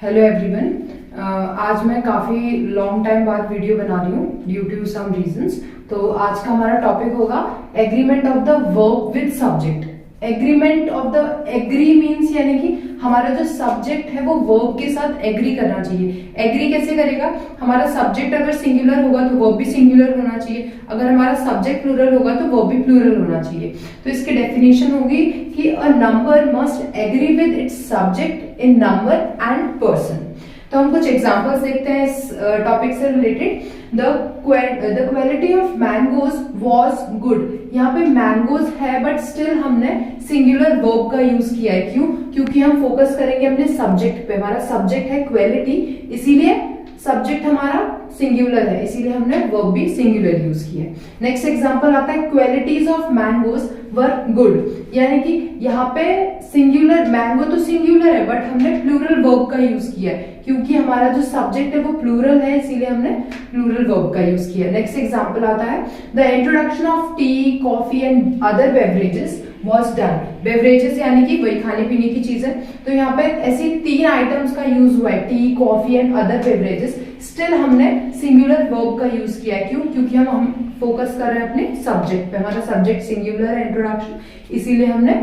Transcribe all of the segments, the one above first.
Hello everyone. आज मैं काफी लॉन्ग टाइम बाद वीडियो बना रही हूँ ड्यू टू सम रीजंस। तो आज का हमारा टॉपिक होगा agreement of the verb with subject. Agreement of the agree means यानी कि हमारा जो सब्जेक्ट है वो वर्ब के साथ एग्री करना चाहिए। एग्री कैसे करेगा? हमारा सब्जेक्ट अगर सिंगुलर होगा तो वर्ब भी सिंगुलर होना चाहिए, अगर हमारा सब्जेक्ट प्लूरल होगा तो वर्ब भी प्लूरल होना चाहिए। तो इसकी डेफिनेशन होगी कि a number must agree with its subject in number and person. तो हम कुछ एग्जांपल्स देखते हैं इस टॉपिक से related. The quality of mangoes was good. यहाँ पे मैंगोज है बट स्टिल हमने सिंगुलर वर्ब का यूज किया है। क्यों? क्योंकि हम फोकस करेंगे अपने सब्जेक्ट पे। हमारा सब्जेक्ट है क्वालिटी, इसीलिए सब्जेक्ट हमारा सिंगुलर है, इसीलिए हमने वर्ब भी सिंगुलर यूज किया है। नेक्स्ट एग्जांपल आता है qualities of mangoes were good. यानी कि यहाँ पे सिंगुलर, मैंगो तो सिंगुलर है बट हमने प्लूरल वर्ब का यूज किया है, क्योंकि हमारा जो सब्जेक्ट है वो प्लूरल है, इसीलिए हमने प्लूरल वर्ब का यूज किया। नेक्स्ट एग्जांपल आता है the introduction of T, coffee and other beverages was done. Beverages यानी कि वही खाने पीने की चीज है। तो यहाँ पे ऐसी 3 आइटम्स का यूज हुआ है, T, coffee and other beverages. Still हमने सिंगुलर वर्ब का यूज किया है। क्यों? क्योंकि हम फोकस कर रहे हैं अपने सब्जेक्ट पे। हमारा सब्जेक्ट सिंगुलर है, इंट्रोडक्शन, इसीलिए हमने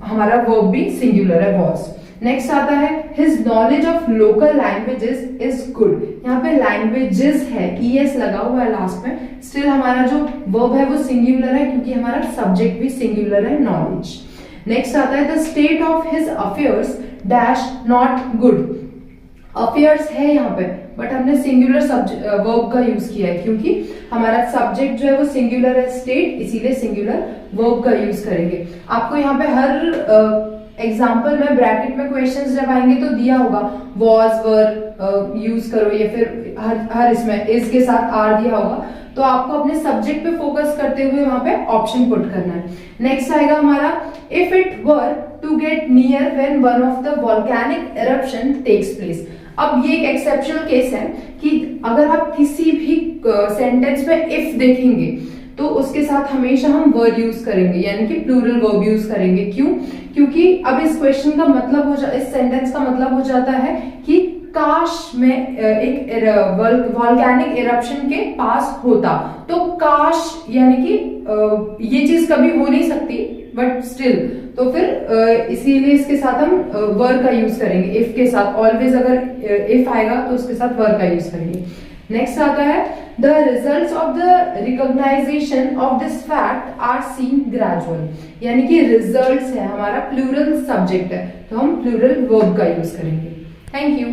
हमारा वर्ब भी सिंगुलर है, वॉज। नेक्स्ट आता है his knowledge of local languages is good. यहाँ पे लैंग्वेजेस है, ईएस लगा हुआ है लास्ट में, स्टिल हमारा जो वर्ब है वो सिंगुलर है, क्योंकि हमारा सब्जेक्ट भी सिंगुलर है, नॉलेज। नेक्स्ट आता है the state of his affairs dash not good. Affairs है यहाँ पे बट हमने सिंगुलर वर्ब का यूज किया है, क्योंकि हमारा सब्जेक्ट जो है वो सिंगुलर है, स्टेट, इसीलिए सिंगुलर वर्ब का यूज करेंगे। आपको यहाँ पे हर एग्जाम्पल में ब्रैकेट में क्वेश्चंस जब आएंगे तो दिया होगा वॉज वर यूज करो, या फिर हर इसमें इस के साथ आर दिया होगा। तो आपको अपने सब्जेक्ट पे फोकस करते हुए वहां पे ऑप्शन पुट करना है। नेक्स्ट आएगा हमारा if it were to get near when one of the volcanic eruption takes place. अब ये एक एक्सेप्शनल केस है कि अगर आप किसी भी सेंटेंस में इफ देखेंगे तो उसके साथ हमेशा हम वर्ड यूज करेंगे, यानी कि प्लूरल वर्ब यूज करेंगे। क्यों? क्योंकि अब इस क्वेश्चन का मतलब इस सेंटेंस का मतलब हो जाता है कि काश में एक वॉल्केनिक इरप्शन के पास होता। तो काश यानी कि ये चीज कभी हो नहीं सकती बट स्टिल, तो फिर इसीलिए इसके साथ हम वर्ब का यूज करेंगे। इफ के साथ ऑलवेज अगर इफ आएगा तो उसके साथ वर्ब का यूज करेंगे। नेक्स्ट आता है the results of the recognition of this fact are seen gradual. यानी कि रिजल्ट्स है, हमारा प्लूरल सब्जेक्ट है, तो हम प्लूरल वर्ब का यूज करेंगे। Thank you.